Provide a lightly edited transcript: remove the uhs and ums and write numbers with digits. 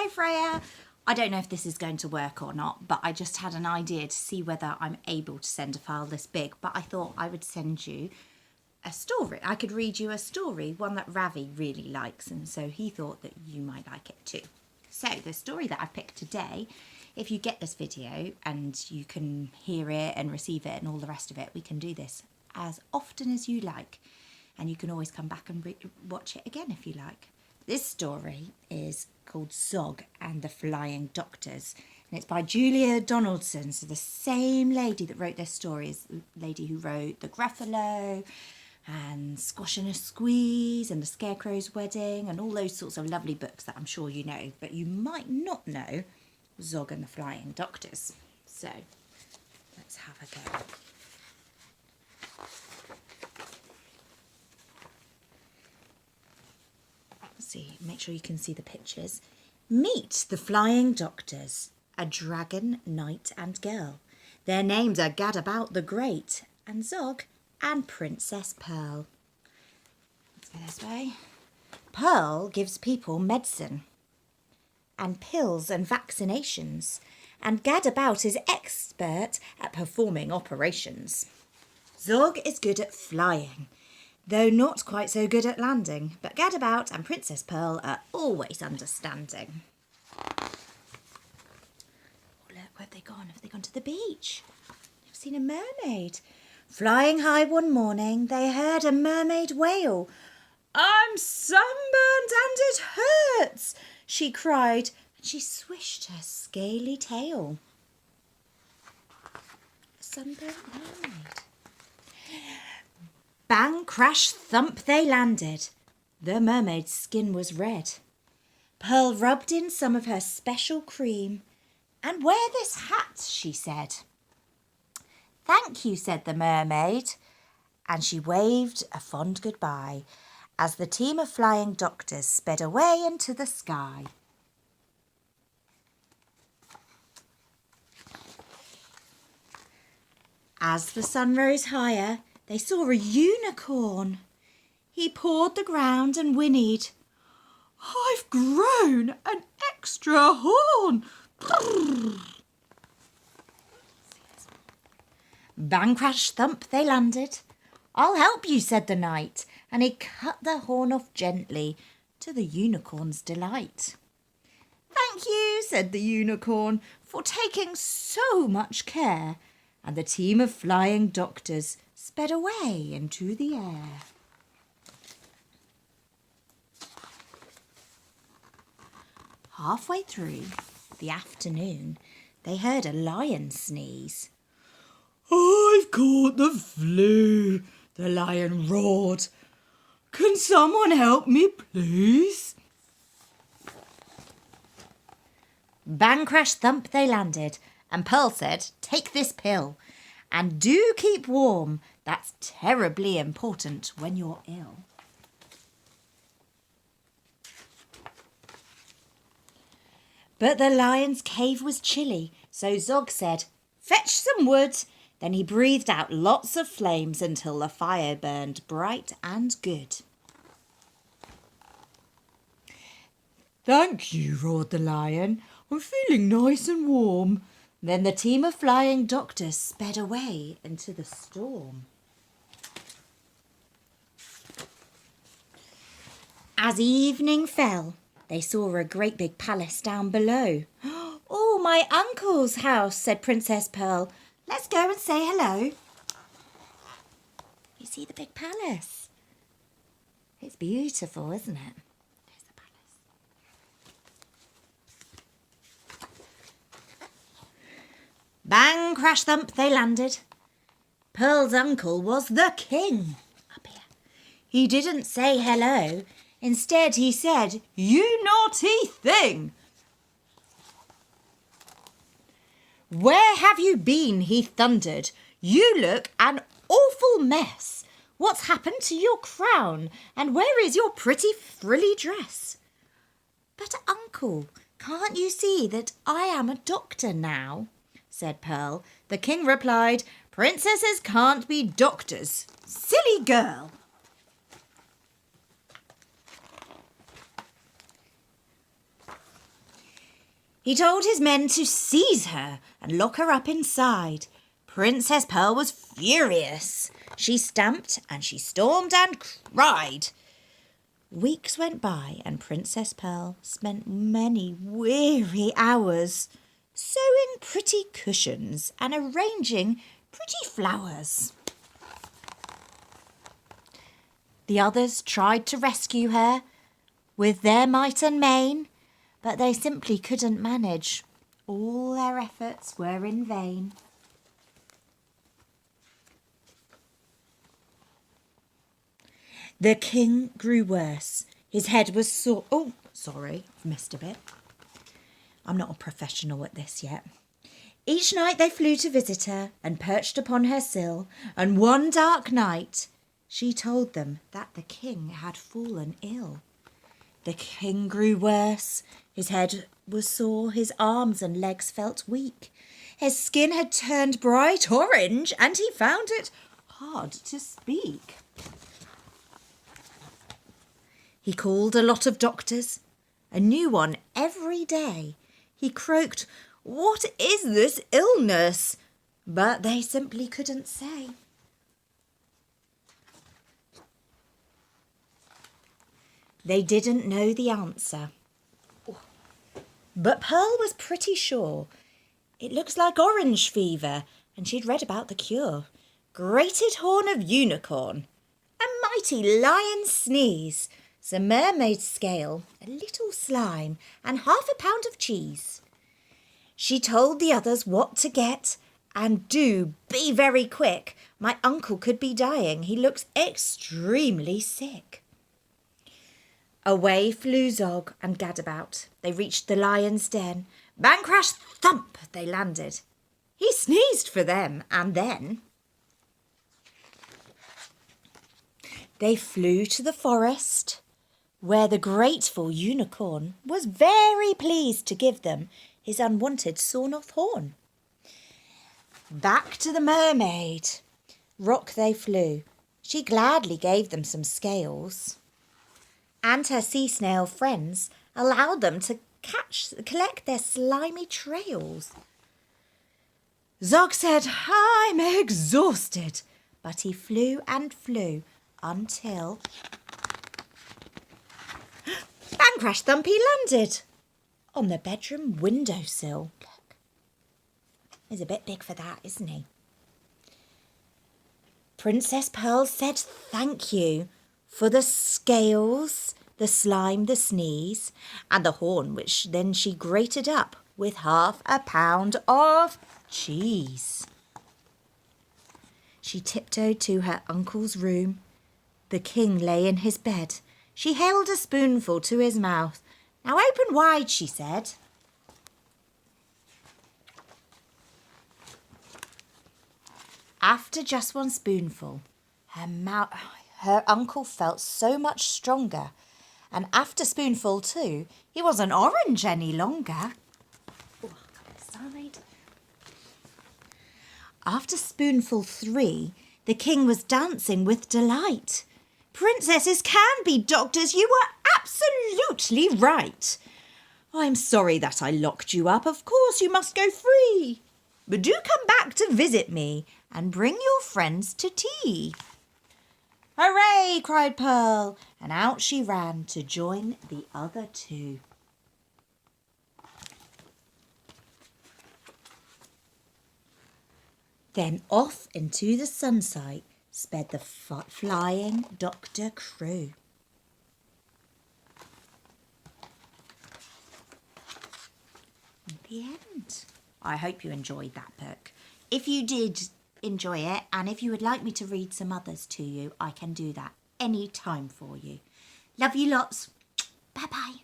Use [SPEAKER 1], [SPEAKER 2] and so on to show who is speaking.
[SPEAKER 1] Hello, Freya. I don't know if this is going to work or not, but I just had an idea to see whether I'm able to send a file this big, but I thought I would send you a story. I could read you a story, one that Ravi really likes, and so he thought that you might like it too. So the story that I've picked today, if you get this video and you can hear it and receive it and all the rest of it, we can do this as often as you like. And you can always come back and watch it again if you like. This story is called Zogg and the Flying Doctors. And it's by Julia Donaldson. So the same lady that wrote this story is the lady who wrote The Gruffalo and Squash and a Squeeze and The Scarecrow's Wedding and all those sorts of lovely books that I'm sure you know. But you might not know Zogg and the Flying Doctors. So let's have a go. See, make sure you can see the pictures. Meet the Flying Doctors, a dragon, knight and girl. Their names are Gadabout the Great and Zogg and Princess Pearl. Let's go this way. Pearl gives people medicine and pills and vaccinations, and Gadabout is expert at performing operations. Zogg is good at flying, though not quite so good at landing, but Gadabout and Princess Pearl are always understanding. Oh, look, where have they gone? Have they gone to the beach? They've seen a mermaid. Flying high one morning, they heard a mermaid wail. "I'm sunburned and it hurts," she cried, and she swished her scaly tail. A sunburnt mermaid. Bang, crash, thump, they landed. The mermaid's skin was red. Pearl rubbed in some of her special cream. "And wear this hat," she said. "Thank you," said the mermaid, and she waved a fond goodbye as the team of flying doctors sped away into the sky. As the sun rose higher, they saw a unicorn. He pawed the ground and whinnied, "I've grown an extra horn." Bang, crash, thump, they landed. "I'll help you," said the knight, and he cut the horn off gently, to the unicorn's delight. "Thank you," said the unicorn, "for taking so much care," and the team of flying doctors sped away into the air. Halfway through the afternoon, they heard a lion sneeze. "I've caught the flu," the lion roared. "Can someone help me, please?" Bang, crash, thump, they landed, and Pearl said, "Take this pill. And do keep warm. That's terribly important when you're ill." But the lion's cave was chilly, so Zogg said, "Fetch some wood." Then he breathed out lots of flames until the fire burned bright and good. "Thank you," roared the lion. "I'm feeling nice and warm." Then the team of flying doctors sped away into the storm. As evening fell, they saw a great big palace down below. "Oh, my uncle's house," said Princess Pearl. "Let's go and say hello." You see the big palace? It's beautiful, isn't it? There's the palace. Bang, crash, thump, they landed. Pearl's uncle was the king. Up here. He didn't say hello. Instead, he said, "You naughty thing." "Where have you been?" he thundered. "You look an awful mess. What's happened to your crown? And where is your pretty frilly dress?" "But, uncle, can't you see that I am a doctor now?" said Pearl. The king replied, "Princesses can't be doctors. Silly girl." He told his men to seize her and lock her up inside. Princess Pearl was furious. She stamped and she stormed and cried. Weeks went by and Princess Pearl spent many weary hours sewing pretty cushions and arranging pretty flowers. The others tried to rescue her with their might and main, but they simply couldn't manage. All their efforts were in vain. The king grew worse. His head was sore. Oh, sorry, I've missed a bit. I'm not a professional at this yet. Each night they flew to visit her and perched upon her sill, and one dark night she told them that the king had fallen ill. The king grew worse. His head was sore, his arms and legs felt weak. His skin had turned bright orange, and he found it hard to speak. He called a lot of doctors, a new one every day. He croaked, "What is this illness?" But they simply couldn't say. They didn't know the answer. But Pearl was pretty sure. It looks like orange fever, and she'd read about the cure. Grated horn of unicorn, a mighty lion's sneeze, some mermaid's scale, a little slime, and 1/2 pound of cheese. She told the others what to get, and do be very quick. My uncle could be dying. He looks extremely sick. Away flew Zogg and Gadabout. They reached the lion's den. Bang, crash, thump, they landed. He sneezed for them, and then they flew to the forest, where the grateful unicorn was very pleased to give them his unwanted sawn-off horn. Back to the mermaid rock they flew. She gladly gave them some scales, and her sea snail friends allowed them to collect their slimy trails. Zogg said, "I'm exhausted," but he flew and flew until bang, crash, thump, he landed on the bedroom windowsill. Look, he's a bit big for that, isn't he? Princess Pearl said thank you for the scales, the slime, the sneeze, and the horn, which then she grated up with 1/2 pound of cheese. She tiptoed to her uncle's room. The king lay in his bed. She held a spoonful to his mouth. "Now open wide," she said. After just one spoonful, her uncle felt so much stronger. And after spoonful 2, he wasn't orange any longer. Oh, I'll come inside. After spoonful 3, the king was dancing with delight. "Princesses can be doctors, you were absolutely right. I'm sorry that I locked you up. Of course you must go free. But do come back to visit me and bring your friends to tea." "Hooray!" cried Pearl, and out she ran to join the other 2. Then off into the sunset sped the flying Dr. Crew. The end. I hope you enjoyed that book. If you did enjoy it, and if you would like me to read some others to you, I can do that any time for you. Love you lots. Bye-bye.